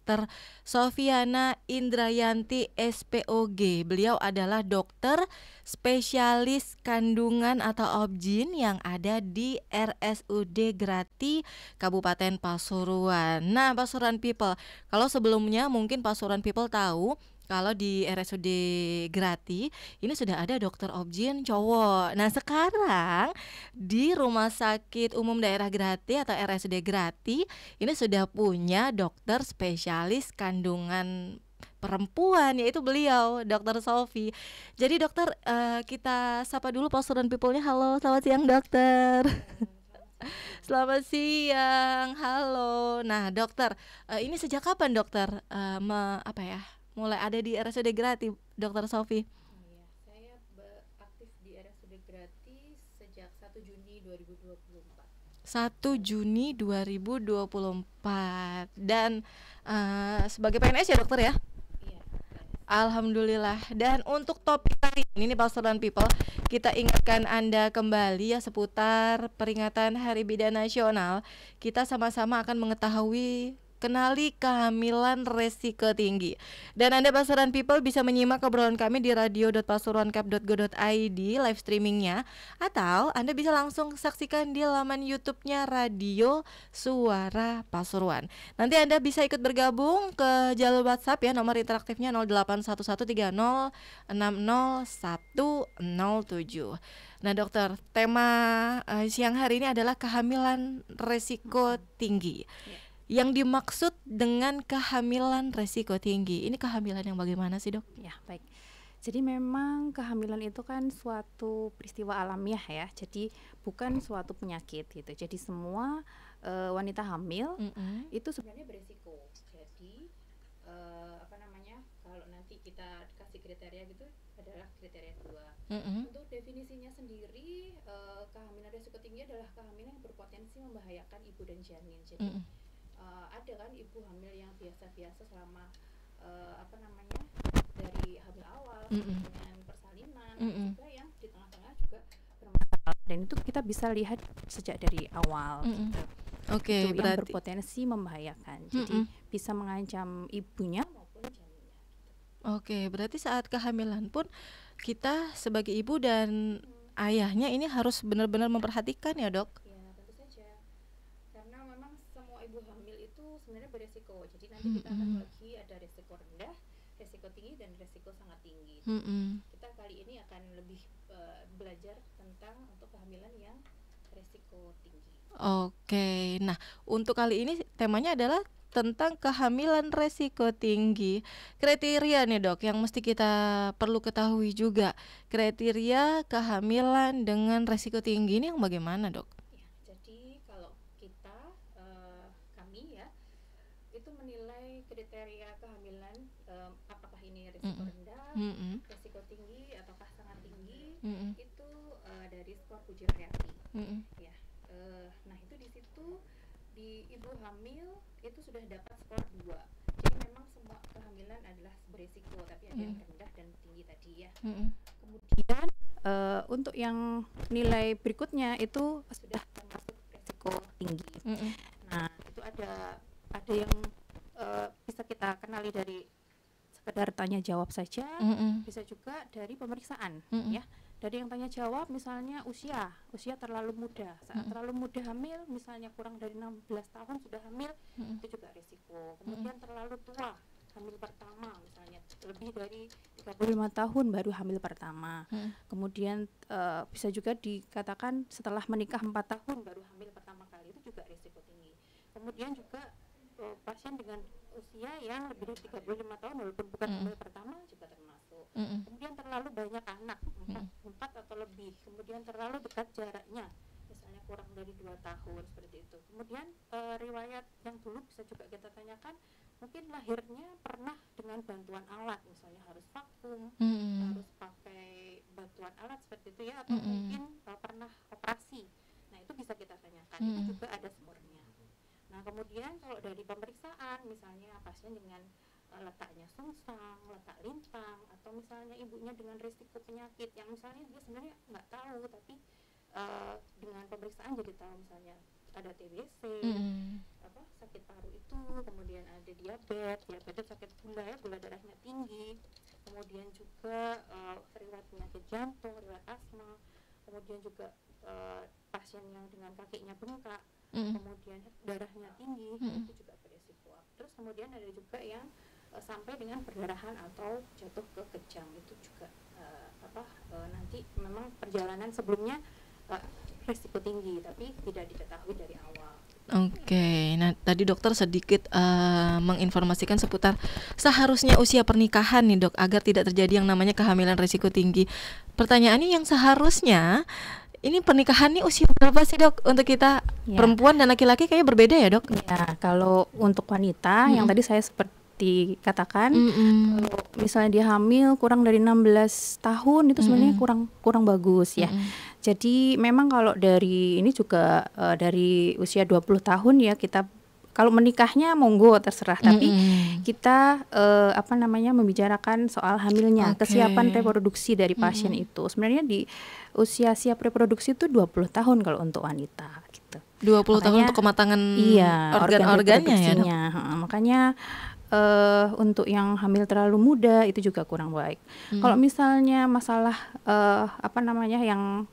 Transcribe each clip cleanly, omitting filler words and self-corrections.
Dr. Sofiana Indrayanti SPOG. Beliau adalah dokter spesialis kandungan atau obgyn yang ada di RSUD Grati Kabupaten Pasuruan. Nah, Pasuruan People, kalau sebelumnya mungkin Pasuruan People tahu kalau di RSUD Grati ini sudah ada dokter obgyn cowok. Nah, sekarang di Rumah Sakit Umum Daerah Grati atau RSUD Grati ini sudah punya dokter spesialis kandungan perempuan, yaitu beliau Dokter Sofi. Jadi dokter, kita sapa dulu Pasuruan People-nya. Halo, selamat siang dokter. Selamat siang, halo. Nah dokter, ini sejak kapan dokter mulai ada di RSUD Grati, Dokter Sofi? Iya, saya aktif di RSUD Grati sejak 1 Juni 2024. 1 Juni 2024. Dan sebagai PNS ya dokter ya? Iya, Alhamdulillah. Dan untuk topik kali ini nih Pasuruan People, kita ingatkan Anda kembali ya seputar peringatan Hari Bidan Nasional. Kita sama-sama akan mengetahui kenali kehamilan resiko tinggi. Dan Anda Pasuruan People bisa menyimak obrolan kami di radio.pasuruancap.go.id live streamingnya, atau Anda bisa langsung saksikan di laman YouTube-nya Radio Suara Pasuruan. Nanti Anda bisa ikut bergabung ke jalur WhatsApp ya, nomor interaktifnya 081130600107. Nah dokter, tema siang hari ini adalah kehamilan resiko tinggi. Yang dimaksud dengan kehamilan resiko tinggi, ini kehamilan yang bagaimana sih dok? Ya, baik. Jadi memang kehamilan itu kan suatu peristiwa alamiah ya. Jadi bukan suatu penyakit gitu. Jadi semua wanita hamil itu sebenarnya beresiko. Jadi kalau nanti kita kasih kriteria gitu adalah kriteria 2. Untuk definisinya sendiri, kehamilan resiko tinggi adalah kehamilan yang berpotensi membahayakan ibu dan janin. Jadi ada kan ibu hamil yang biasa-biasa selama dari hamil awal dengan persalinan, juga yang di tengah-tengah juga bermasalah, dan itu kita bisa lihat sejak dari awal gitu. Oke, itu berarti yang berpotensi membahayakan, jadi bisa mengancam ibunya maupun janinnya gitu. Oke, berarti saat kehamilan pun kita sebagai ibu dan ayahnya ini harus benar-benar memperhatikan ya dok? Ya, tentu saja. Karena memang semua ibu hamil itu sebenarnya beresiko. Jadi nanti kita akan bagi ada resiko rendah, resiko tinggi, dan resiko sangat tinggi. Kita kali ini akan lebih belajar tentang untuk kehamilan yang resiko tinggi. Oke, nah untuk kali ini temanya adalah tentang kehamilan resiko tinggi. Kriteria nih dok yang mesti kita perlu ketahui juga. Kriteria kehamilan dengan resiko tinggi ini yang bagaimana dok? Ya, jadi kalau kita kami ya itu menilai kriteria kehamilan, apakah ini resiko rendah, resiko tinggi, ataukah sangat tinggi, itu dari skor Puji Hayati. Ya, nah itu di situ di ibu hamil itu sudah dapat skor 2. Jadi memang semua kehamilan adalah beresiko, tapi ada yang rendah dan tinggi tadi ya. Kemudian untuk yang nilai berikutnya itu sudah termasuk resiko tinggi. Nah itu ada yang bisa kita kenali dari sekedar tanya jawab saja, bisa juga dari pemeriksaan ya. Dari yang tanya jawab misalnya usia terlalu muda, saat terlalu muda hamil, misalnya kurang dari 16 tahun sudah hamil, itu juga risiko. Kemudian terlalu tua, hamil pertama misalnya lebih dari 35 tahun baru hamil pertama. Kemudian bisa juga dikatakan setelah menikah 4 tahun baru hamil pertama kali, itu juga risiko tinggi. Kemudian juga pasien dengan usia yang lebih dari 35 tahun walaupun bukan hamil pertama juga termasuk. Kemudian terlalu banyak anak, 4 atau lebih. Kemudian terlalu dekat jaraknya, misalnya kurang dari 2 tahun, seperti itu. Kemudian riwayat yang dulu bisa juga kita tanyakan, mungkin lahirnya pernah dengan bantuan alat, misalnya harus vakum, harus pakai bantuan alat seperti itu ya, atau mungkin pernah operasi. Nah itu bisa kita tanyakan, itu juga ada skornya. Nah kemudian kalau dari pemeriksaan, misalnya pasien dengan letaknya sungsang, letak lintang, atau misalnya ibunya dengan risiko penyakit yang misalnya dia sebenarnya nggak tahu, tapi dengan pemeriksaan jadi tahu, misalnya ada TBC, sakit paru itu, kemudian ada diabetes itu sakit gula ya, gula darahnya tinggi, kemudian juga riwayat penyakit jantung, riwayat asma, kemudian juga pasien yang dengan kakinya bengkak, kemudian darahnya tinggi, itu juga beresiko. Terus kemudian ada juga yang sampai dengan perdarahan atau jatuh ke kejang, itu juga nanti memang perjalanan sebelumnya risiko tinggi tapi tidak diketahui dari awal. Oke, nah tadi dokter sedikit menginformasikan seputar seharusnya usia pernikahan nih dok, agar tidak terjadi yang namanya kehamilan risiko tinggi. Pertanyaannya yang seharusnya ini pernikahan nih usia berapa sih dok untuk kita perempuan dan laki-laki kayaknya berbeda ya dok? Ya, kalau untuk wanita yang tadi saya dikatakan kalau misalnya dia hamil kurang dari 16 tahun itu sebenarnya kurang bagus ya. Jadi memang kalau dari ini juga dari usia 20 tahun ya, kita kalau menikahnya monggo terserah, tapi kita membicarakan soal hamilnya, kesiapan reproduksi dari pasien itu. Sebenarnya di usia siap reproduksi itu 20 tahun kalau untuk wanita gitu. 20 tahun untuk kematangan organ-organnya ya dok? Makanya untuk yang hamil terlalu muda itu juga kurang baik. Kalau misalnya masalah yang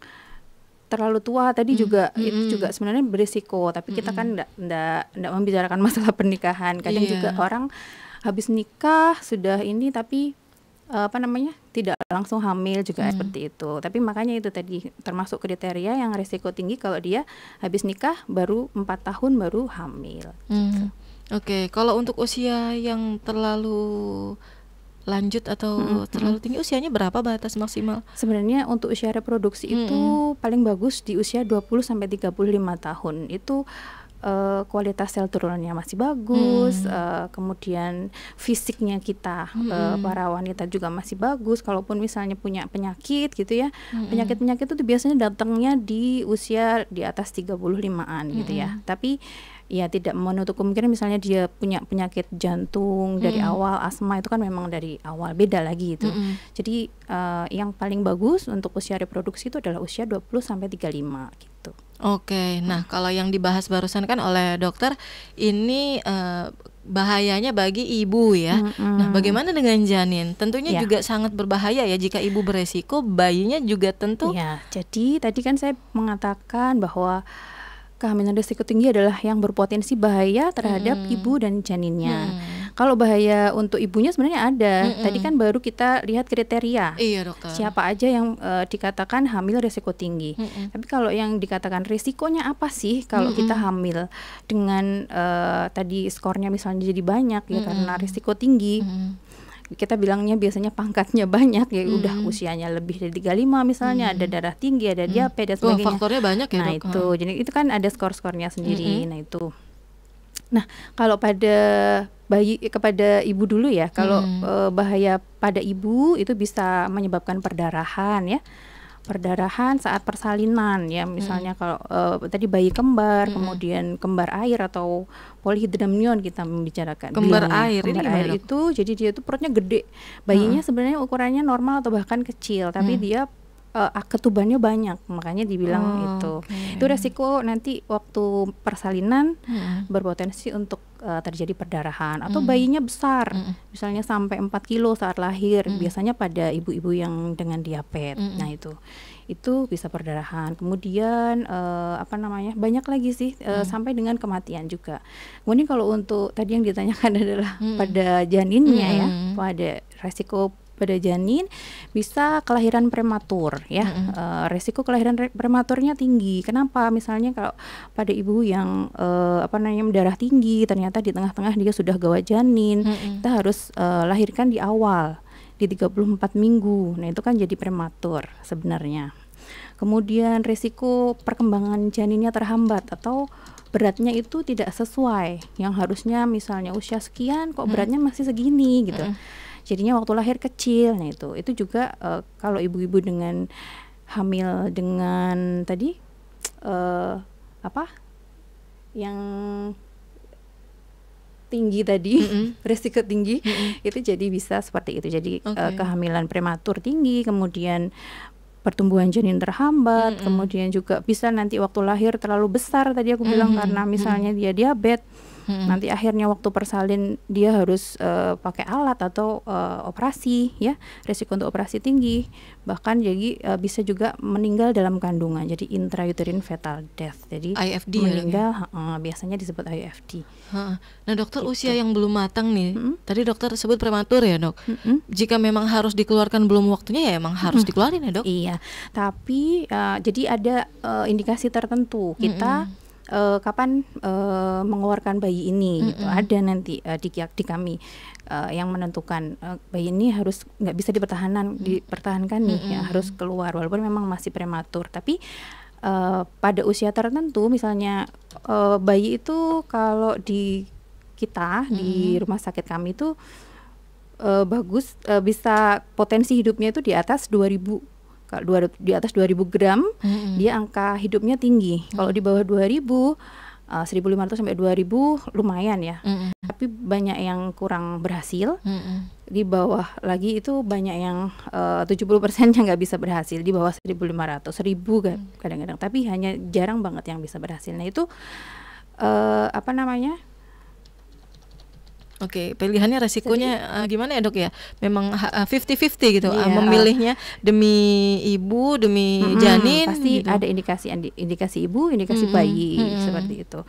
terlalu tua tadi juga itu juga sebenarnya berisiko, tapi kita kan enggak membicarakan masalah pernikahan. Kadang juga orang habis nikah sudah ini tapi tidak langsung hamil juga seperti itu. Tapi makanya itu tadi termasuk kriteria yang risiko tinggi kalau dia habis nikah baru 4 tahun baru hamil. Gitu. Oke, kalau untuk usia yang terlalu lanjut atau terlalu tinggi, usianya berapa batas maksimal? Sebenarnya untuk usia reproduksi itu paling bagus di usia 20-35 tahun. Itu kualitas sel turunannya masih bagus, kemudian fisiknya kita para wanita juga masih bagus. Kalaupun misalnya punya penyakit gitu ya, penyakit-penyakit itu biasanya datangnya di usia di atas 35-an gitu ya. Tapi ya tidak menutup kemungkinan misalnya dia punya penyakit jantung dari awal, asma itu kan memang dari awal, beda lagi itu. Jadi yang paling bagus untuk usia reproduksi itu adalah usia 20-35 gitu. Oke, nah kalau yang dibahas barusan kan oleh dokter ini bahayanya bagi ibu ya. Nah, bagaimana dengan janin? Tentunya juga sangat berbahaya ya jika ibu beresiko, bayinya juga tentu. Ya, jadi tadi kan saya mengatakan bahwa kehamilan risiko tinggi adalah yang berpotensi bahaya terhadap ibu dan janinnya. Kalau bahaya untuk ibunya sebenarnya ada. Tadi kan baru kita lihat kriteria. Iya, dokter. Siapa aja yang dikatakan hamil risiko tinggi. Tapi kalau yang dikatakan risikonya apa sih kalau kita hamil dengan tadi skornya misalnya jadi banyak ya karena risiko tinggi. Kita bilangnya biasanya pangkatnya banyak ya, udah usianya lebih dari 35 misalnya, ada darah tinggi, ada diabetes dan sebagainya. Faktornya banyak ya, nah dok? Itu jadi itu kan ada skor-skornya sendiri. Nah itu. Nah kalau pada bayi, kepada ibu dulu ya, kalau bahaya pada ibu itu bisa menyebabkan perdarahan ya. Perdarahan saat persalinan ya, misalnya kalau tadi bayi kembar, kemudian kembar air atau polyhydramnion kita membicarakan. Kembar air kembar ini air itu jadi dia itu perutnya gede, bayinya sebenarnya ukurannya normal atau bahkan kecil, tapi dia ketubannya banyak, makanya dibilang itu resiko nanti waktu persalinan berpotensi untuk terjadi perdarahan. Atau bayinya besar, misalnya sampai 4 kilo saat lahir, biasanya pada ibu-ibu yang dengan diabetes. Nah itu bisa perdarahan. Kemudian banyak lagi sih, sampai dengan kematian juga. Kemudian kalau untuk tadi yang ditanyakan adalah pada janinnya ya, pada resiko pada janin bisa kelahiran prematur ya. Resiko kelahiran prematurnya tinggi. Kenapa? Misalnya kalau pada ibu yang darah tinggi, ternyata di tengah-tengah dia sudah gawat janin, kita harus lahirkan di awal di 34 minggu. Nah itu kan jadi prematur sebenarnya. Kemudian resiko perkembangan janinnya terhambat atau beratnya itu tidak sesuai, yang harusnya misalnya usia sekian kok beratnya masih segini gitu. Jadinya waktu lahir kecil. Nah itu juga kalau ibu-ibu dengan hamil dengan tadi yang tinggi tadi, resiko tinggi, itu jadi bisa seperti itu. Jadi kehamilan prematur tinggi, kemudian pertumbuhan janin terhambat, kemudian juga bisa nanti waktu lahir terlalu besar tadi aku bilang karena misalnya dia diabetes. Nanti akhirnya waktu persalin dia harus pakai alat atau operasi ya, risiko untuk operasi tinggi, bahkan jadi bisa juga meninggal dalam kandungan, jadi intrauterine fetal death, jadi IFD meninggal ya, biasanya disebut IFD. Nah dokter, usia yang belum matang nih, tadi dokter sebut prematur ya dok, jika memang harus dikeluarkan belum waktunya ya emang harus dikeluarin ya dok? Iya, tapi jadi ada indikasi tertentu kita kapan mengeluarkan bayi ini gitu. Ada nanti di kami yang menentukan bayi ini harus nggak bisa dipertahankan nih ya, harus keluar walaupun memang masih prematur. Tapi pada usia tertentu misalnya bayi itu kalau di kita di rumah sakit kami itu bagus, bisa potensi hidupnya itu di atas 2000. Kalau di atas 2000 gram, dia angka hidupnya tinggi. Kalau di bawah 2000, 1500 sampai 2000 lumayan ya. Tapi banyak yang kurang berhasil. Di bawah lagi itu banyak yang 70%-nya nggak bisa berhasil. Di bawah 1500, 1000 kadang-kadang. Tapi hanya jarang banget yang bisa berhasil. Nah itu apa namanya? Oke, pilihannya resikonya gimana ya dok ya? Memang 50-50 gitu, memilihnya demi ibu, demi janin. Pasti gitu. ada indikasi ibu, indikasi bayi seperti itu.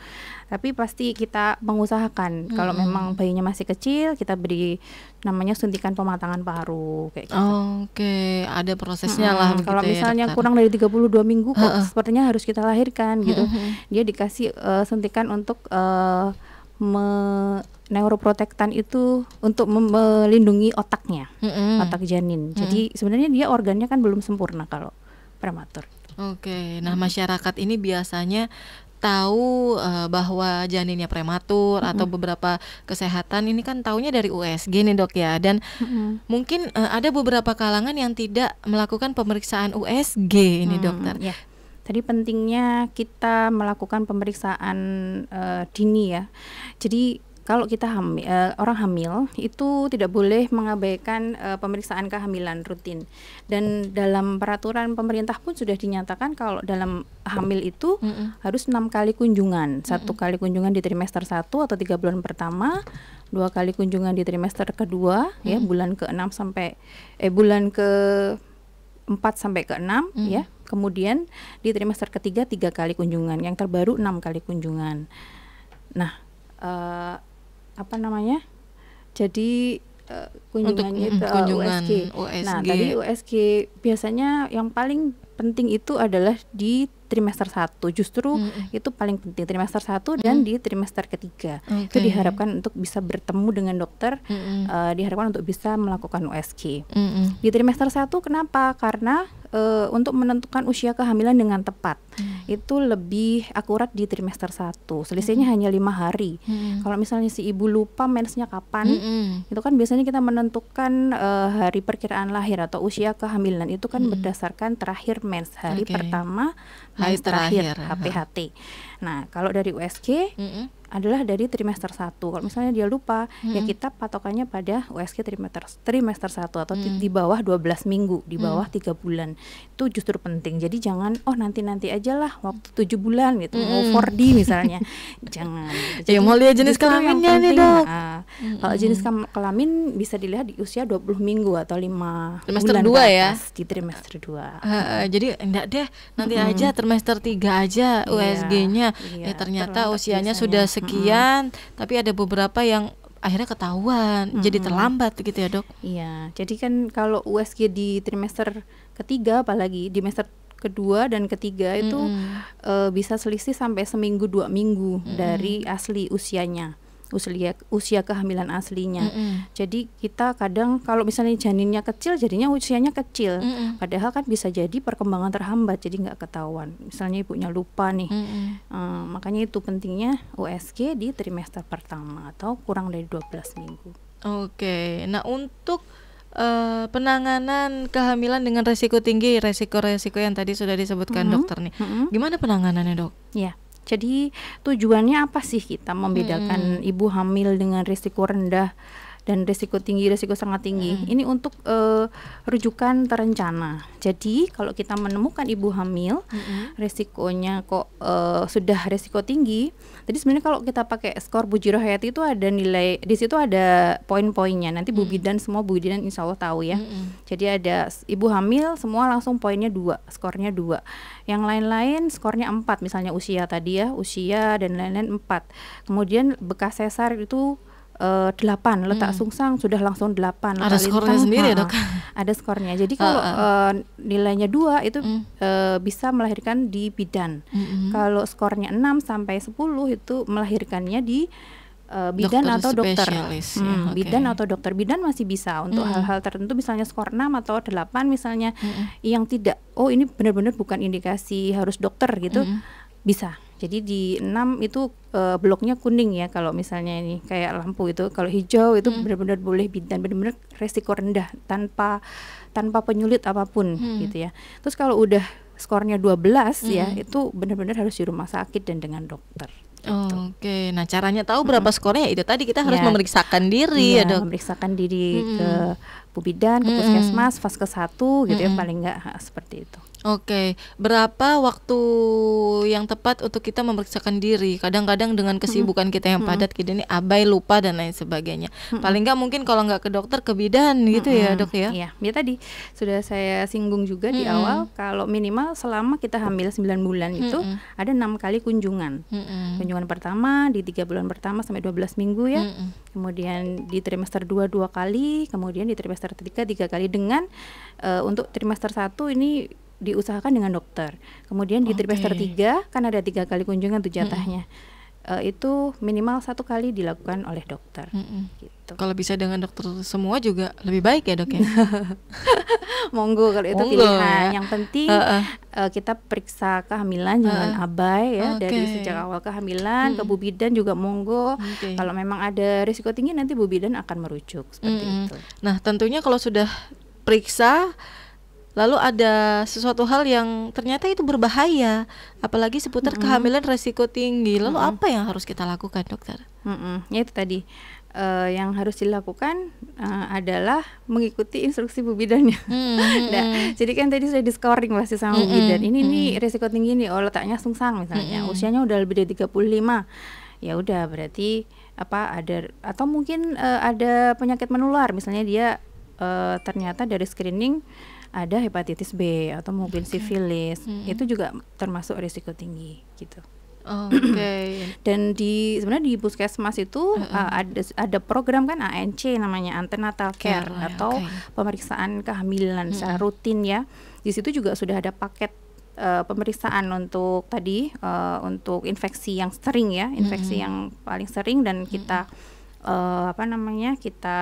Tapi pasti kita mengusahakan kalau memang bayinya masih kecil, kita beri namanya suntikan pematangan paru kayak gitu. Oke, ada prosesnya lah. Kalau begitu misalnya ya, kurang dari 32 minggu kok sepertinya harus kita lahirkan gitu. Dia dikasih suntikan untuk neuroprotektan itu untuk melindungi otaknya, otak janin. Jadi sebenarnya dia organnya kan belum sempurna kalau prematur. Oke, nah masyarakat ini biasanya tahu bahwa janinnya prematur atau beberapa kesehatan ini kan taunya dari USG nih dok ya, dan mungkin ada beberapa kalangan yang tidak melakukan pemeriksaan USG ini dokter. Ya. Tadi pentingnya kita melakukan pemeriksaan dini ya. Jadi kalau kita orang hamil itu tidak boleh mengabaikan pemeriksaan kehamilan rutin. Dan dalam peraturan pemerintah pun sudah dinyatakan kalau dalam hamil itu harus 6 kali kunjungan. 1 kali kunjungan di trimester 1 atau 3 bulan pertama, 2 kali kunjungan di trimester kedua ya, bulan ke-6 sampai bulan ke-4 sampai ke-6 ya. Kemudian di trimester ketiga 3 kali kunjungan, yang terbaru 6 kali kunjungan. Nah, apa namanya? Jadi kunjungannya itu USG. Nah, tadi USG biasanya yang paling penting itu adalah di trimester 1. Justru itu paling penting, trimester 1 dan di trimester ketiga. Itu diharapkan untuk bisa bertemu dengan dokter, diharapkan untuk bisa melakukan USG. Di trimester 1 kenapa? Karena untuk menentukan usia kehamilan dengan tepat itu lebih akurat di trimester 1. Selisihnya hanya 5 hari. Kalau misalnya si ibu lupa mensnya kapan, itu kan biasanya kita menentukan hari perkiraan lahir atau usia kehamilan itu kan berdasarkan terakhir mens, hari pertama, hari terakhir HPHT. Nah, kalau dari USG adalah dari trimester 1. Kalau misalnya dia lupa, ya kita patokannya pada USG trimester 1 atau di bawah 12 minggu, di bawah 3 bulan. Itu justru penting. Jadi jangan nanti aja lah waktu 7 bulan gitu, mau 4D misalnya. Jangan. Jadi, ya mau lihat jenis kelaminnya nih dok. Kalau jenis kelamin bisa dilihat di usia 20 minggu atau 5 trimester bulan 2 ya. Di trimester 2. Jadi enggak deh, nanti aja trimester 3 aja USG-nya. Ya ternyata usianya sudah sekian, tapi ada beberapa yang akhirnya ketahuan, jadi terlambat gitu ya dok. Iya, jadi kan kalau USG di trimester ketiga, apalagi di trimester kedua dan ketiga itu bisa selisih sampai seminggu 2 minggu dari asli usianya, usia kehamilan aslinya. Jadi kita kadang kalau misalnya janinnya kecil, jadinya usianya kecil, padahal kan bisa jadi perkembangan terhambat, jadi nggak ketahuan. Misalnya ibunya lupa nih, makanya itu pentingnya USG di trimester pertama atau kurang dari 12 minggu. Oke, nah untuk penanganan kehamilan dengan resiko tinggi, resiko-resiko yang tadi sudah disebutkan dokter nih, gimana penanganannya dok? Ya. Jadi tujuannya apa sih kita membedakan ibu hamil dengan risiko rendah dan risiko tinggi, risiko sangat tinggi. Ini untuk rujukan terencana. Jadi kalau kita menemukan ibu hamil, risikonya kok sudah risiko tinggi. Jadi sebenarnya kalau kita pakai skor Bujiro Hayati itu ada nilai, di situ ada poin-poinnya. Nanti Bu Bidan, semua Bu Bidan insya Allah tahu ya. Jadi ada ibu hamil semua langsung poinnya 2, skornya 2. Yang lain-lain skornya 4, misalnya usia tadi ya, usia dan lain-lain 4. Kemudian bekas sesar itu 8, letak sungsang sudah langsung 8. Ada skornya sendiri ya dok? Ada skornya. Jadi kalau nilainya 2 itu bisa melahirkan di bidan. Kalau skornya 6 sampai 10 itu melahirkannya di bidan dokter atau dokter. Bidan atau dokter. Bidan masih bisa untuk hal-hal tertentu, misalnya skor 6 atau 8 misalnya, yang tidak, oh ini benar-benar bukan indikasi harus dokter gitu, bisa. Jadi di 6 itu bloknya kuning ya, kalau misalnya ini kayak lampu itu. Kalau hijau itu benar-benar boleh bidan, benar-benar resiko rendah tanpa penyulit apapun gitu ya. Terus kalau udah skornya 12 ya, itu benar-benar harus di rumah sakit dan dengan dokter. Oke, nah caranya tahu berapa skornya itu tadi kita harus memeriksakan diri ya dok. Memeriksakan diri ke Bu Bidan, ke Puskesmas, Vaskes 1 gitu ya, paling enggak seperti itu. Oke, berapa waktu yang tepat untuk kita memeriksakan diri? Kadang-kadang dengan kesibukan kita yang padat, kita ini abai, lupa dan lain sebagainya. Paling nggak mungkin kalau nggak ke dokter, ke bidan gitu ya dok ya? Iya, ya tadi sudah saya singgung juga di awal, kalau minimal selama kita hamil 9 bulan itu ada 6 kali kunjungan. Kunjungan pertama di 3 bulan pertama sampai 12 minggu ya. Kemudian di trimester 2 kali, kemudian di trimester 3 kali, dengan untuk trimester 1 ini diusahakan dengan dokter. Kemudian di trimester 3 kan ada 3 kali kunjungan tuh jatahnya. Itu minimal 1 kali dilakukan oleh dokter. Gitu. Kalau bisa dengan dokter semua juga lebih baik ya dok ya. Monggo kalau itu pilihan. Yang penting kita periksa kehamilan, jangan abai ya, dari sejak awal kehamilan. Ke Bu Bidan juga monggo. Kalau memang ada risiko tinggi nanti Bu Bidan akan merujuk seperti itu. Nah tentunya kalau sudah periksa lalu ada sesuatu hal yang ternyata itu berbahaya, apalagi seputar kehamilan resiko tinggi, lalu apa yang harus kita lakukan dokter? Ya itu tadi, yang harus dilakukan adalah mengikuti instruksi Bu Bidannya. Nah, jadi kan tadi sudah di scoring pasti sama Bu Bidan, ini nih resiko tinggi nih, letaknya sungsang misalnya, usianya udah lebih dari 35, ya udah berarti ada, atau mungkin ada penyakit menular, misalnya dia ternyata dari screening ada hepatitis B atau mungkin sifilis, itu juga termasuk risiko tinggi gitu. Dan sebenarnya di Puskesmas itu ada program kan ANC namanya antenatal care atau pemeriksaan kehamilan secara rutin ya. Di situ juga sudah ada paket pemeriksaan untuk tadi untuk infeksi yang sering ya, infeksi yang paling sering dan kita kita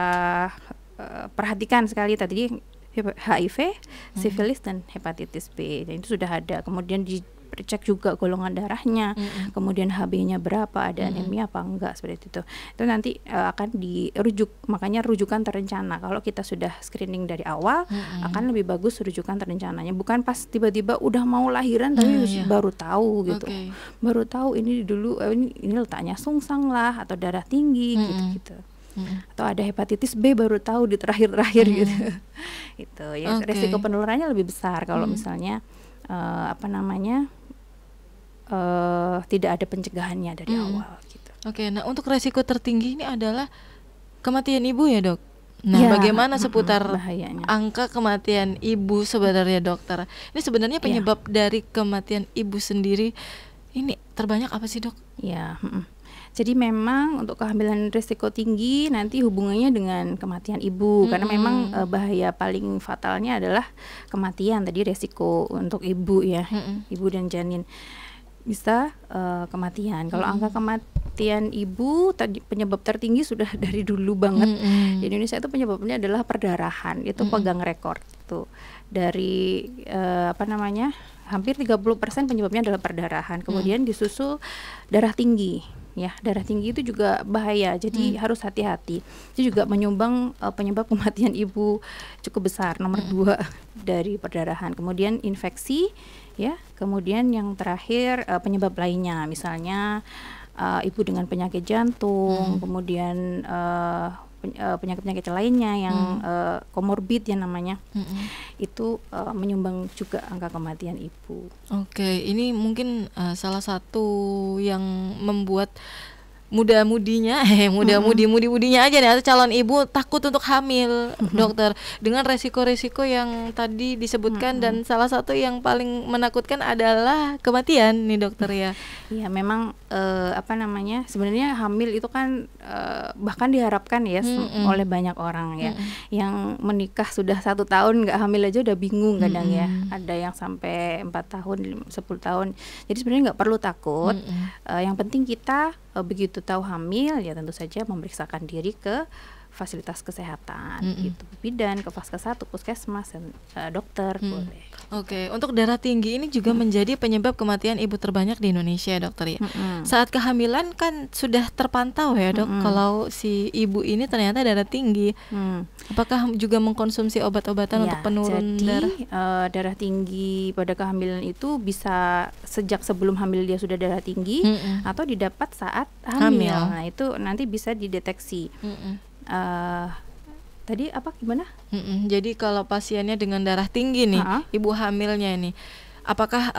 perhatikan sekali tadi HIV, sifilis dan hepatitis B. Dan itu sudah ada. Kemudian dicek juga golongan darahnya, kemudian HB-nya berapa, ada anemia apa enggak, seperti itu. Itu nanti akan dirujuk, makanya rujukan terencana. Kalau kita sudah screening dari awal, akan lebih bagus rujukan terencananya. Bukan pas tiba-tiba udah mau lahiran tapi baru tahu gitu. Baru tahu ini dulu ini letaknya sungsang lah atau darah tinggi gitu. Atau ada hepatitis B baru tahu di terakhir-terakhir gitu. Itu ya resiko penularannya lebih besar kalau misalnya tidak ada pencegahannya dari awal gitu. Nah untuk resiko tertinggi ini adalah kematian ibu ya dok. Nah bagaimana seputar bahayanya angka kematian ibu sebenarnya dokter? Ini sebenarnya penyebab dari kematian ibu sendiri ini terbanyak apa sih dok? Jadi memang untuk kehamilan risiko tinggi nanti hubungannya dengan kematian ibu, karena memang bahaya paling fatalnya adalah kematian, tadi resiko untuk ibu ya, ibu dan janin bisa kematian. Kalau angka kematian ibu penyebab tertinggi sudah dari dulu banget di Indonesia itu penyebabnya adalah perdarahan, itu pegang rekor tuh dari hampir 30% penyebabnya adalah perdarahan, kemudian disusul darah tinggi. Ya, darah tinggi itu juga bahaya, jadi harus hati-hati. Itu juga menyumbang penyebab kematian ibu cukup besar, nomor 2 dari perdarahan. Kemudian infeksi, ya. Kemudian yang terakhir penyebab lainnya, misalnya ibu dengan penyakit jantung, kemudian penyakit-penyakit lainnya yang komorbid ya namanya, itu menyumbang juga angka kematian ibu. Oke, ini mungkin salah satu yang membuat muda-mudinya mudi-mudinya aja nih atau calon ibu takut untuk hamil, dokter, dengan resiko-resiko yang tadi disebutkan dan salah satu yang paling menakutkan adalah kematian nih dokter ya. Iya, memang sebenarnya hamil itu kan bahkan diharapkan ya oleh banyak orang ya, yang menikah sudah 1 tahun nggak hamil aja udah bingung kadang ya, ada yang sampai 4 tahun 10 tahun. Jadi sebenarnya nggak perlu takut. Yang penting kita begitu tahu hamil ya tentu saja memeriksakan diri ke fasilitas kesehatan gitu, bidan, ke Vaskes 1, puskesmas, dan dokter boleh. Oke, untuk darah tinggi ini juga menjadi penyebab kematian ibu terbanyak di Indonesia ya dokter ya. Saat kehamilan kan sudah terpantau ya dok, kalau si ibu ini ternyata darah tinggi. Apakah juga mengkonsumsi obat-obatan untuk penurun darah? Darah tinggi pada kehamilan itu bisa sejak sebelum hamil dia sudah darah tinggi atau didapat saat hamil. Nah itu nanti bisa dideteksi. Tadi apa gimana? Jadi kalau pasiennya dengan darah tinggi nih, ibu hamilnya ini, apakah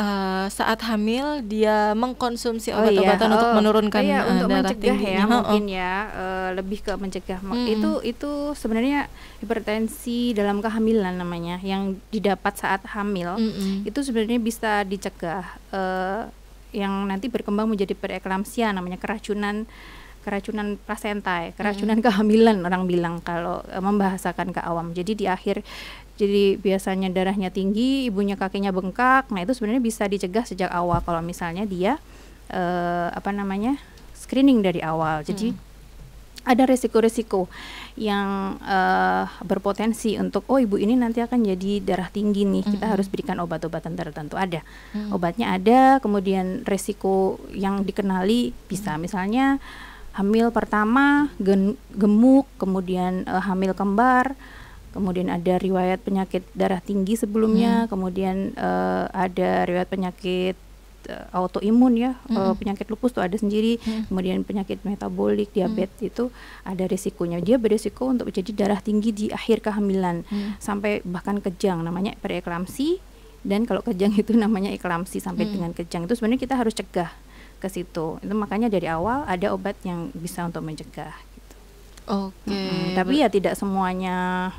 saat hamil dia mengkonsumsi obat-obatan untuk menurunkan untuk darah mencegah tinggi? Ya mungkin ya, lebih ke mencegah. Itu sebenarnya hipertensi dalam kehamilan namanya, yang didapat saat hamil itu sebenarnya bisa dicegah, yang nanti berkembang menjadi preeklamsia, namanya keracunan plasenta, keracunan kehamilan orang bilang kalau membahasakan ke awam. Jadi di akhir, jadi biasanya darahnya tinggi, ibunya kakinya bengkak. Nah itu sebenarnya bisa dicegah sejak awal kalau misalnya dia screening dari awal. Jadi ada resiko-resiko yang berpotensi untuk ibu ini nanti akan jadi darah tinggi nih, kita harus berikan obat-obatan tertentu. Ada obatnya, ada kemudian resiko yang dikenali bisa misalnya hamil pertama gemuk, kemudian hamil kembar, kemudian ada riwayat penyakit darah tinggi sebelumnya, kemudian ada riwayat penyakit autoimun ya, penyakit lupus tuh ada sendiri, kemudian penyakit metabolik, diabetes itu ada risikonya. Dia berisiko untuk menjadi darah tinggi di akhir kehamilan sampai bahkan kejang, namanya preeklamsi, dan kalau kejang itu namanya eklamsi sampai dengan kejang. Itu sebenarnya kita harus cegah ke situ. Itu makanya dari awal ada obat yang bisa untuk mencegah gitu. Tapi ya tidak semuanya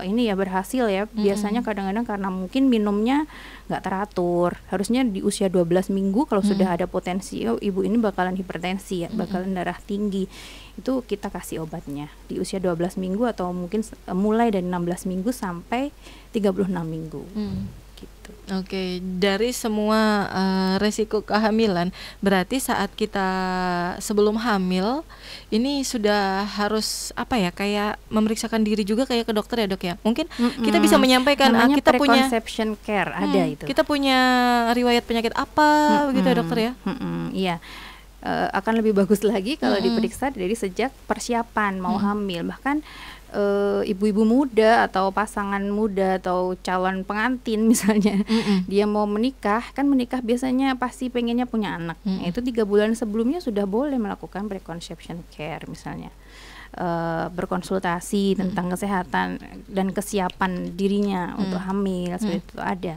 ini ya berhasil ya. Biasanya kadang-kadang karena mungkin minumnya nggak teratur. Harusnya di usia 12 minggu kalau sudah ada potensi ibu ini bakalan hipertensi ya, bakalan darah tinggi, itu kita kasih obatnya di usia 12 minggu atau mungkin mulai dari 16 minggu sampai 36 minggu. Gitu. Oke, dari semua resiko kehamilan, berarti saat kita sebelum hamil ini sudah harus kayak memeriksakan diri juga kayak ke dokter ya dok ya. Mungkin kita bisa menyampaikan kita punya preconception care, ada itu. Kita punya riwayat penyakit apa begitu ya dokter ya? Iya. Akan lebih bagus lagi kalau diperiksa dari sejak persiapan mau hamil, bahkan ibu-ibu muda atau pasangan muda atau calon pengantin misalnya, dia mau menikah, kan menikah biasanya pasti pengennya punya anak. Nah, itu 3 bulan sebelumnya sudah boleh melakukan preconception care misalnya, berkonsultasi tentang kesehatan dan kesiapan dirinya untuk hamil, seperti itu ada.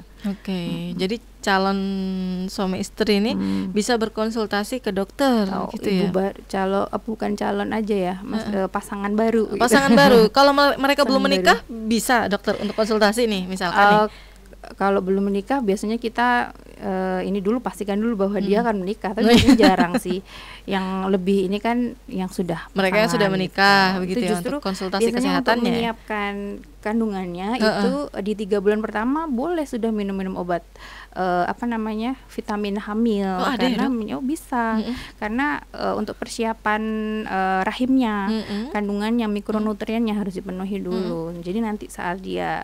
Jadi calon suami istri ini bisa berkonsultasi ke dokter gitu ya. Bukan calon aja ya, pasangan baru. Pasangan baru. Kalau mereka belum menikah bisa dokter untuk konsultasi nih misalkan. Kalau belum menikah biasanya kita ini dulu pastikan dulu bahwa dia akan menikah, tapi biasanya jarang sih. Yang lebih ini kan yang sudah mereka yang sudah menikah gitu. Begitu itu ya, justru untuk konsultasi kesehatannya. Untuk kesehatannya menyiapkan kandungannya itu di 3 bulan pertama boleh sudah minum obat vitamin hamil, karena bisa karena untuk persiapan rahimnya, kandungannya, mikronutriennya harus dipenuhi dulu. Jadi nanti saat dia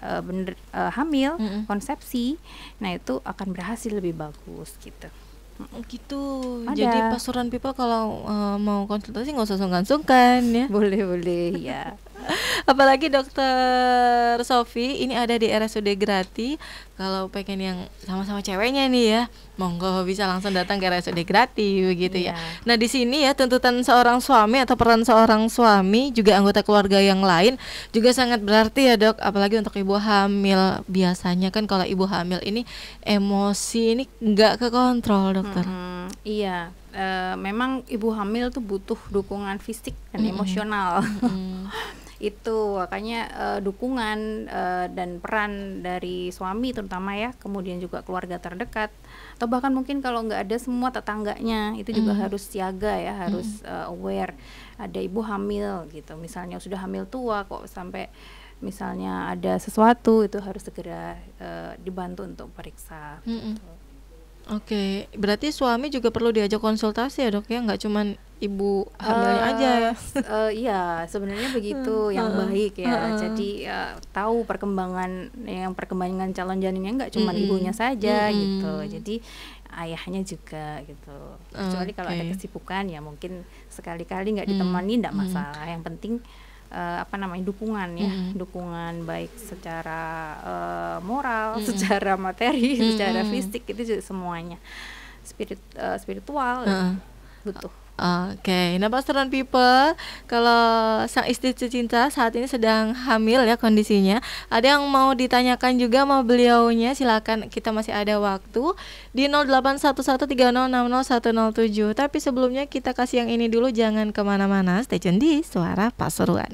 hamil, konsepsi, nah itu akan berhasil lebih bagus gitu. Gitu. Jadi Pasuruan People kalau mau konsultasi nggak usah sungkan-sungkan ya. Boleh ya. Apalagi dokter Sofi ini ada di RSUD Grati. Kalau pengen yang sama-sama ceweknya nih ya, monggo bisa langsung datang ke RSUD Grati begitu ya. Nah di sini ya tuntutan seorang suami atau peran seorang suami juga anggota keluarga yang lain juga sangat berarti ya dok. Apalagi untuk ibu hamil, biasanya kan kalau ibu hamil ini emosi ini nggak kekontrol dokter. Iya, memang ibu hamil tuh butuh dukungan fisik dan emosional. Itu makanya dukungan dan peran dari suami terutama ya, kemudian juga keluarga terdekat, atau bahkan mungkin kalau nggak ada semua tetangganya itu juga harus siaga ya, harus aware ada ibu hamil gitu. Misalnya sudah hamil tua kok sampai misalnya ada sesuatu, itu harus segera dibantu untuk periksa. Gitu. Oke, berarti suami juga perlu diajak konsultasi ya dok ya, nggak cuman ibu hamilnya aja ya? Iya, sebenarnya begitu yang baik ya. Jadi tahu perkembangan calon janinnya nggak cuma ibunya saja gitu. Jadi ayahnya juga gitu. Kecuali kalau ada kesibukan ya mungkin sekali-kali nggak ditemani nggak masalah. Yang penting dukungan ya, dukungan baik secara moral, secara materi, secara fisik, itu juga semuanya spiritual butuh. Oke, nah Pastoran People, kalau sang istri tercinta saat ini sedang hamil ya kondisinya, ada yang mau ditanyakan juga sama beliaunya, silakan, kita masih ada waktu di 081130600107. Tapi sebelumnya kita kasih yang ini dulu, jangan kemana-mana, stay tune di Suara Pasuruan.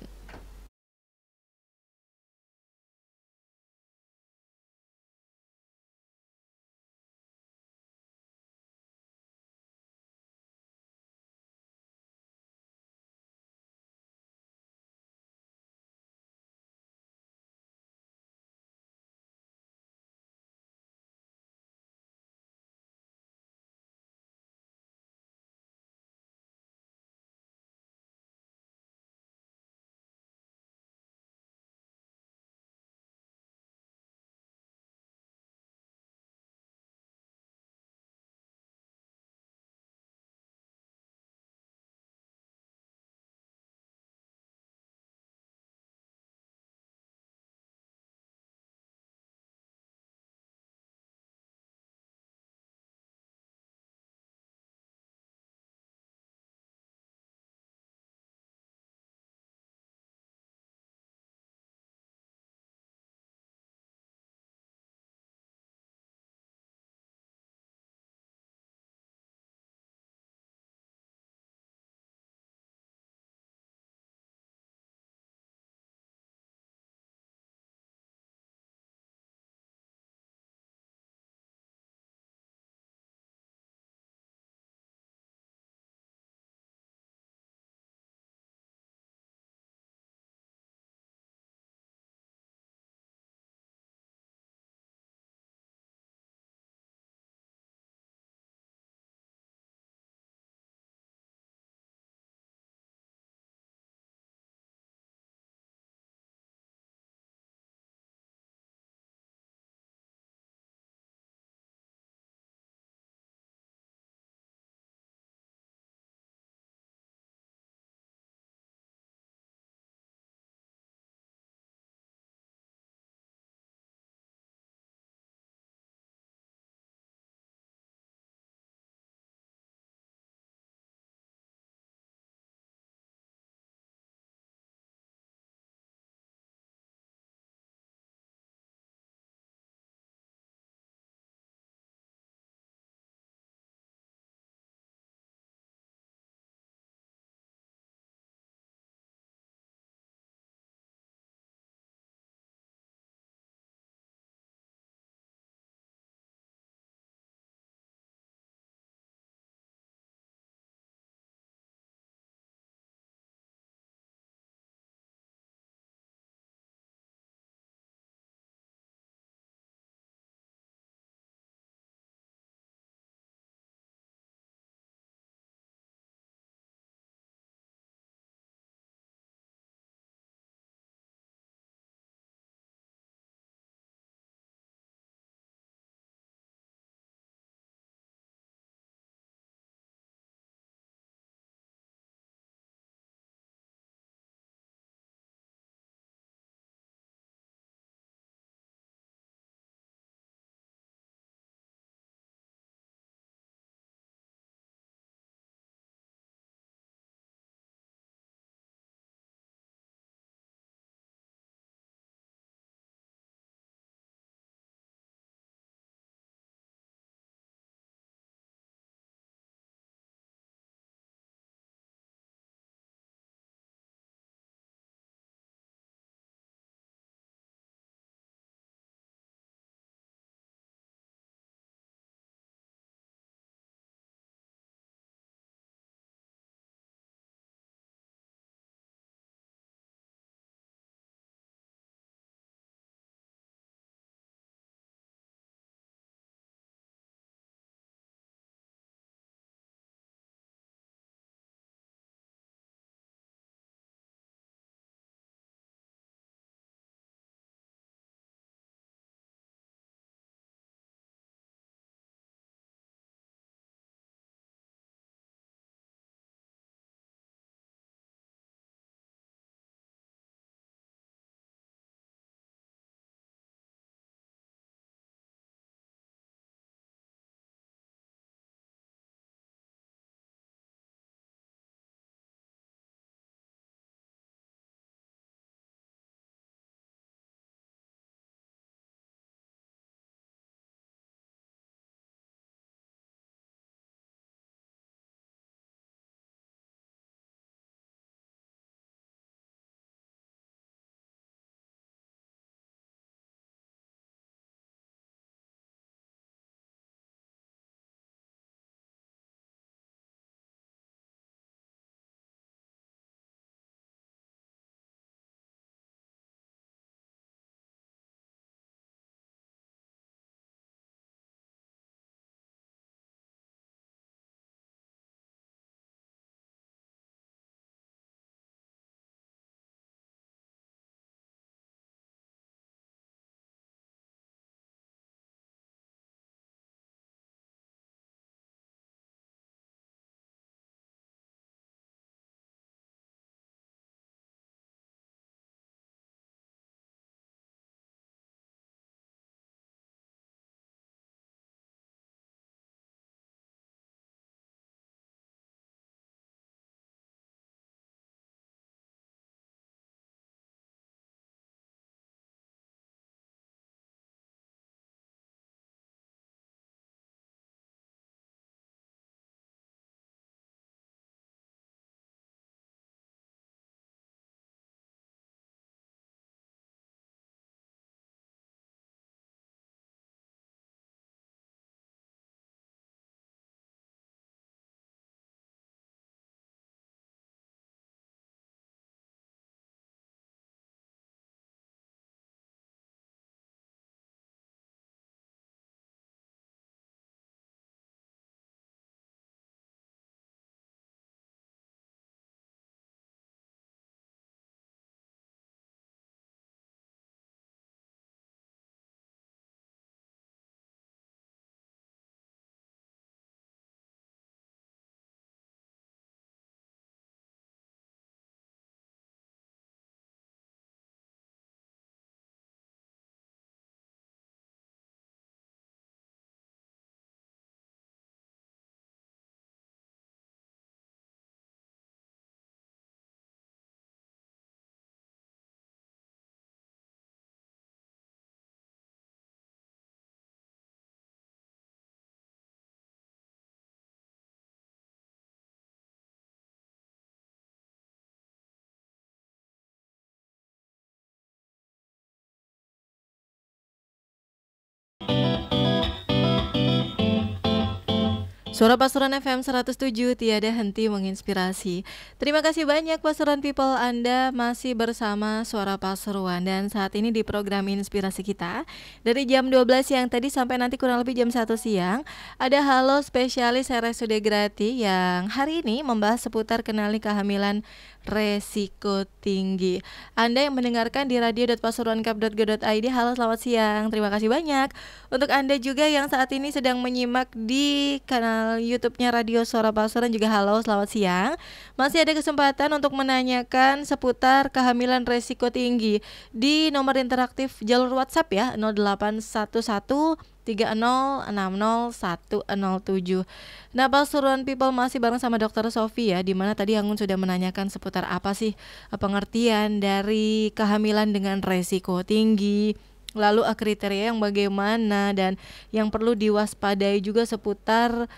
Suara Pasuruan FM 107 tiada henti menginspirasi. Terima kasih banyak Pasuruan People, Anda masih bersama Suara Pasuruan. Dan saat ini di program Inspirasi kita, dari jam 12 siang tadi sampai nanti kurang lebih jam 1 siang, ada Halo Spesialis RSUD Grati yang hari ini membahas seputar kenali kehamilan resiko tinggi. Anda yang mendengarkan di radio.pasuruankap.go.id, halo selamat siang, terima kasih banyak. Untuk Anda juga yang saat ini sedang menyimak di kanal YouTube-nya Radio Suara Pasuruan juga halo selamat siang. Masih ada kesempatan untuk menanyakan seputar kehamilan resiko tinggi di nomor interaktif jalur WhatsApp ya, 0811 30606107. Nah, Pasuruan People masih bareng sama Dokter Sofi ya, dimana tadi Anggun sudah menanyakan seputar apa sih pengertian dari kehamilan dengan resiko tinggi, lalu kriteria yang bagaimana dan yang perlu diwaspadai juga seputar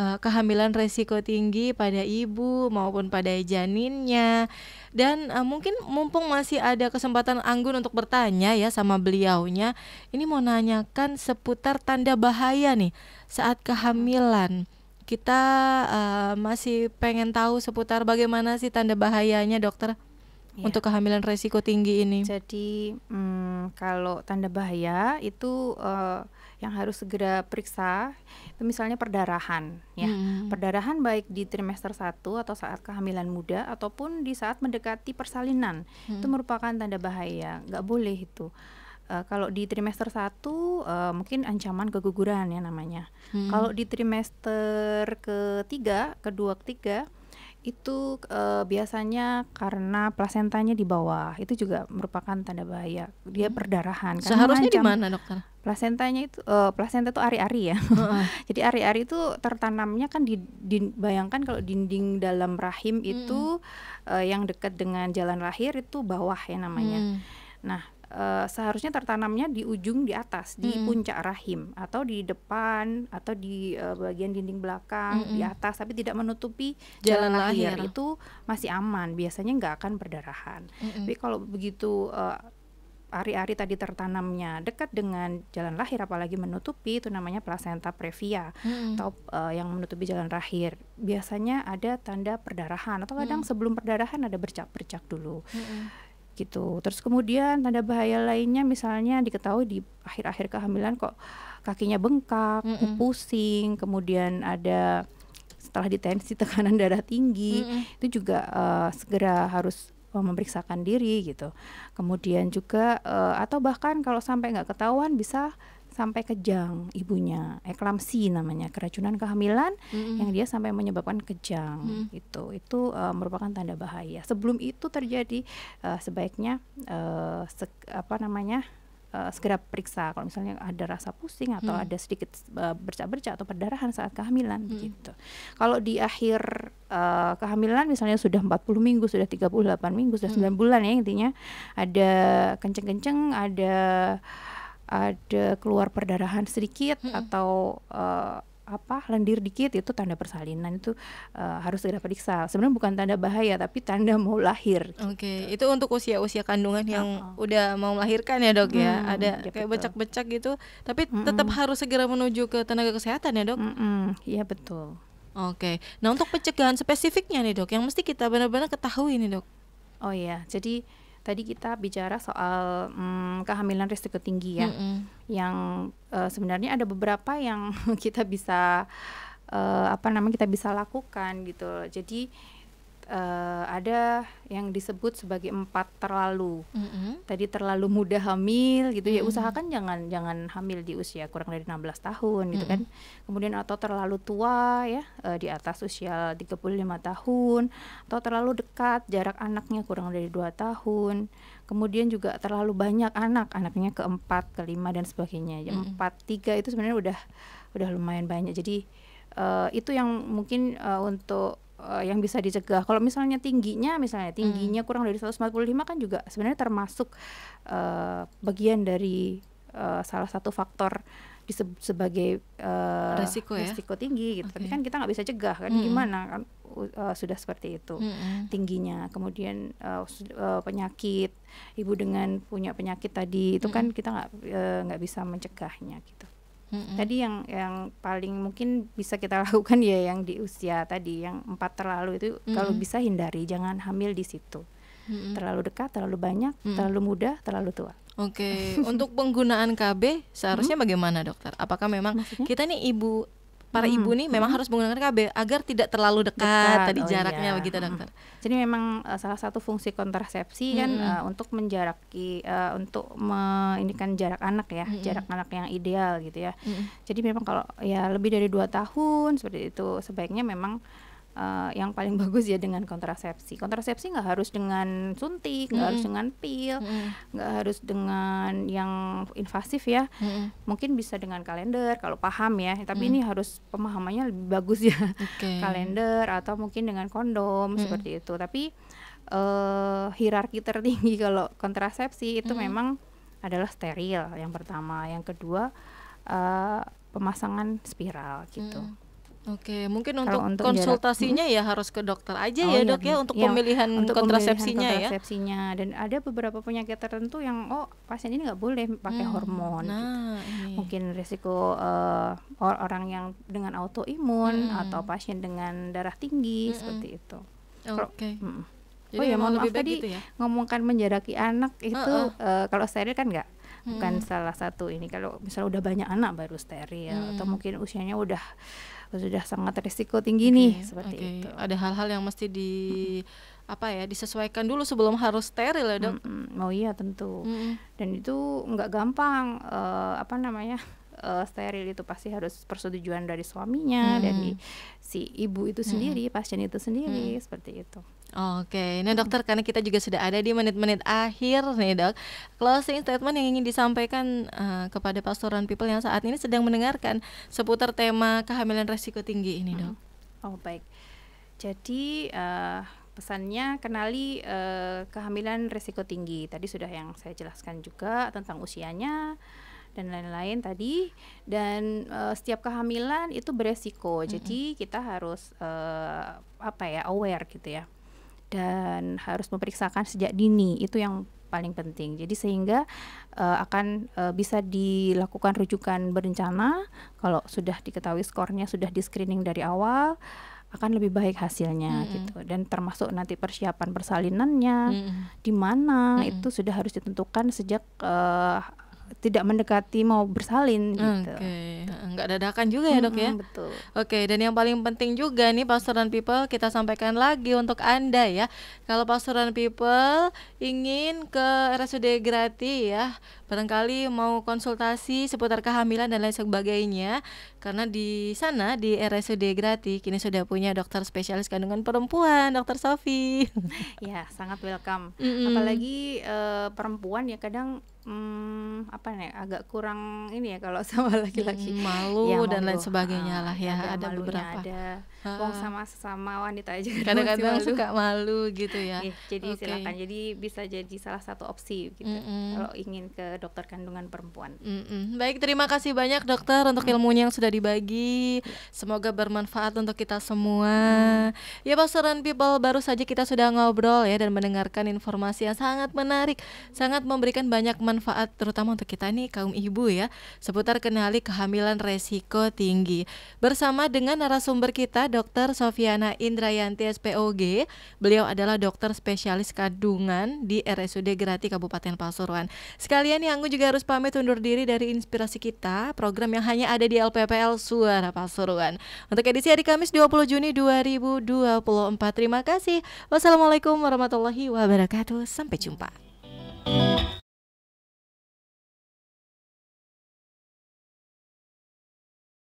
kehamilan resiko tinggi pada ibu maupun pada janinnya. Dan mungkin mumpung masih ada kesempatan Anggun untuk bertanya ya sama beliaunya, ini mau nanyakan seputar tanda bahaya nih saat kehamilan. Kita masih pengen tahu seputar bagaimana sih tanda bahayanya dokter untuk kehamilan resiko tinggi ini. Jadi kalau tanda bahaya itu yang harus segera periksa itu misalnya perdarahan ya. Perdarahan baik di trimester 1 atau saat kehamilan muda ataupun di saat mendekati persalinan. Itu merupakan tanda bahaya, nggak boleh itu. Kalau di trimester 1 mungkin ancaman keguguran ya namanya. Kalau di trimester kedua, ketiga itu biasanya karena plasentanya di bawah, itu juga merupakan tanda bahaya. Dia perdarahan. Seharusnya di mana dokter? Plasentanya itu plasenta itu ari-ari ya. Jadi ari-ari itu tertanamnya kan bayangkan kalau dinding dalam rahim itu yang dekat dengan jalan lahir itu bawah ya namanya. Nah, seharusnya tertanamnya di ujung di atas, di puncak rahim atau di depan atau di bagian dinding belakang di atas, tapi tidak menutupi jalan lahir. Itu masih aman, biasanya nggak akan perdarahan. Tapi kalau begitu ari-ari tadi tertanamnya dekat dengan jalan lahir apalagi menutupi, itu namanya plasenta previa atau yang menutupi jalan lahir, biasanya ada tanda perdarahan atau kadang sebelum perdarahan ada bercak-bercak dulu. Gitu. Terus kemudian tanda bahaya lainnya misalnya diketahui di akhir-akhir kehamilan kok kakinya bengkak, pusing, kemudian ada setelah ditensi tekanan darah tinggi, itu juga segera harus memeriksakan diri gitu. Kemudian juga atau bahkan kalau sampai nggak ketahuan bisa sampai kejang ibunya, eklamsi namanya, keracunan kehamilan yang dia sampai menyebabkan kejang. Itu merupakan tanda bahaya. Sebelum itu terjadi sebaiknya segera periksa kalau misalnya ada rasa pusing atau ada sedikit bercak-bercak atau perdarahan saat kehamilan gitu. Kalau di akhir kehamilan misalnya sudah 40 minggu, sudah 38 minggu, sudah 9 bulan ya intinya, ada kenceng-kenceng, ada keluar perdarahan sedikit atau lendir dikit, itu tanda persalinan, itu harus segera periksa. Sebenarnya bukan tanda bahaya tapi tanda mau lahir. Oke, itu untuk usia-usia kandungan yang udah mau melahirkan ya dok ya. Ada kayak becak-becak gitu, tapi tetap harus segera menuju ke tenaga kesehatan ya dok. Iya betul. Oke, nah untuk pencegahan spesifiknya nih dok, yang mesti kita benar-benar ketahui nih dok. Oh iya, jadi tadi kita bicara soal kehamilan risiko tinggi ya, yang sebenarnya ada beberapa yang kita bisa kita bisa lakukan gitu. Jadi ada yang disebut sebagai 4 terlalu. Tadi terlalu muda hamil gitu ya, usahakan jangan hamil di usia kurang dari 16 tahun gitu kan. Kemudian atau terlalu tua ya, di atas usia 35 tahun, atau terlalu dekat jarak anaknya kurang dari 2 tahun. Kemudian juga terlalu banyak anaknya ke-4, ke-5 dan sebagainya. 4, 3 itu sebenarnya udah lumayan banyak. Jadi itu yang mungkin untuk yang bisa dicegah. Kalau misalnya tingginya kurang dari 145 kan juga sebenarnya termasuk bagian dari salah satu faktor disebut sebagai resiko tinggi gitu. Tapi kan kita nggak bisa cegah kan, gimana kan sudah seperti itu tingginya. Kemudian penyakit, ibu dengan punya penyakit tadi itu kan kita nggak bisa mencegahnya gitu. Tadi yang paling mungkin bisa kita lakukan ya yang di usia tadi yang 4 terlalu itu kalau bisa hindari, jangan hamil di situ. Terlalu dekat, terlalu banyak, terlalu muda, terlalu tua. Oke. Untuk penggunaan KB seharusnya bagaimana dokter? Apakah memang Maksudnya? kita nih para ibu nih memang harus menggunakan KB agar tidak terlalu dekat tadi jaraknya begitu dokter? Jadi memang salah satu fungsi kontrasepsi kan untuk menjaraki, untuk ini kan jarak anak ya, jarak anak yang ideal gitu ya. Jadi memang kalau ya lebih dari 2 tahun seperti itu sebaiknya memang yang paling bagus ya dengan kontrasepsi. Kontrasepsi nggak harus dengan suntik, nggak harus dengan pil, nggak harus dengan yang invasif ya. Mungkin bisa dengan kalender kalau paham ya. Tapi ini harus pemahamannya lebih bagus ya. Kalender atau mungkin dengan kondom seperti itu. Tapi hierarki tertinggi kalau kontrasepsi itu memang adalah steril yang pertama. Yang kedua pemasangan spiral gitu. Oke, mungkin untuk konsultasinya ya harus ke dokter aja ya dok ya untuk pemilihan untuk kontrasepsinya ya. Dan ada beberapa penyakit tertentu yang pasien ini nggak boleh pakai hormon. Gitu. Mungkin risiko orang yang dengan autoimun atau pasien dengan darah tinggi seperti itu. Oke. Oh ya mohon maaf tadi gitu ya? Ngomongkan menjaraki anak itu kalau steril kan nggak. Bukan salah satu ini. Kalau misalnya udah banyak anak baru steril atau mungkin usianya sudah sangat risiko tinggi nih seperti itu. Ada hal-hal yang mesti disesuaikan dulu sebelum harus steril ya dok. Oh iya tentu. Dan itu nggak gampang steril itu pasti harus persetujuan dari suaminya, dari si ibu itu sendiri, pasien itu sendiri seperti itu. Oke, nah dokter karena kita juga sudah ada di menit-menit akhir nih dok, closing statement yang ingin disampaikan kepada pastoran people yang saat ini sedang mendengarkan seputar tema kehamilan resiko tinggi ini dok. Oh baik, jadi pesannya kenali kehamilan resiko tinggi. Tadi sudah yang saya jelaskan juga tentang usianya dan lain-lain tadi. Dan setiap kehamilan itu beresiko, jadi kita harus aware gitu ya. Dan harus memeriksakan sejak dini, itu yang paling penting. Jadi sehingga akan bisa dilakukan rujukan berencana kalau sudah diketahui skornya, sudah di screening dari awal, akan lebih baik hasilnya gitu. Dan termasuk nanti persiapan persalinannya di mana itu sudah harus ditentukan sejak tidak mendekati mau bersalin gitu. Nggak dadakan juga ya dok ya. Betul. Oke, dan yang paling penting juga nih pastoran people kita sampaikan lagi untuk Anda ya. Kalau pastoran people ingin ke RSUD Grati ya, barangkali mau konsultasi seputar kehamilan dan lain sebagainya, karena di sana di RSUD Grati kini sudah punya dokter spesialis kandungan perempuan, Dokter Sofi. Ya, sangat welcome. Apalagi perempuan ya kadang agak kurang ini ya kalau sama laki-laki, malu ya, dan lain sebagainya lah ya, ada beberapa sama wanita aja kadang-kadang suka malu gitu ya. Jadi silakan, jadi bisa jadi salah satu opsi gitu kalau ingin ke dokter kandungan perempuan. Baik, terima kasih banyak dokter untuk ilmunya yang sudah dibagi. Semoga bermanfaat untuk kita semua. Ya pastoran people, baru saja kita sudah ngobrol ya dan mendengarkan informasi yang sangat menarik, sangat memberikan banyak manfaat terutama untuk kita nih kaum ibu ya, seputar kenali kehamilan resiko tinggi. Bersama dengan narasumber kita Dr. Sofiana Indrayanti SPOG. Beliau adalah dokter spesialis kandungan di RSUD Grati Kabupaten Pasuruan. Sekalian yang aku juga harus pamit undur diri dari Inspirasi Kita, program yang hanya ada di LPPL Suara Pasuruan. Untuk edisi hari Kamis 20 Juni 2024. Terima kasih. Wassalamualaikum warahmatullahi wabarakatuh. Sampai jumpa.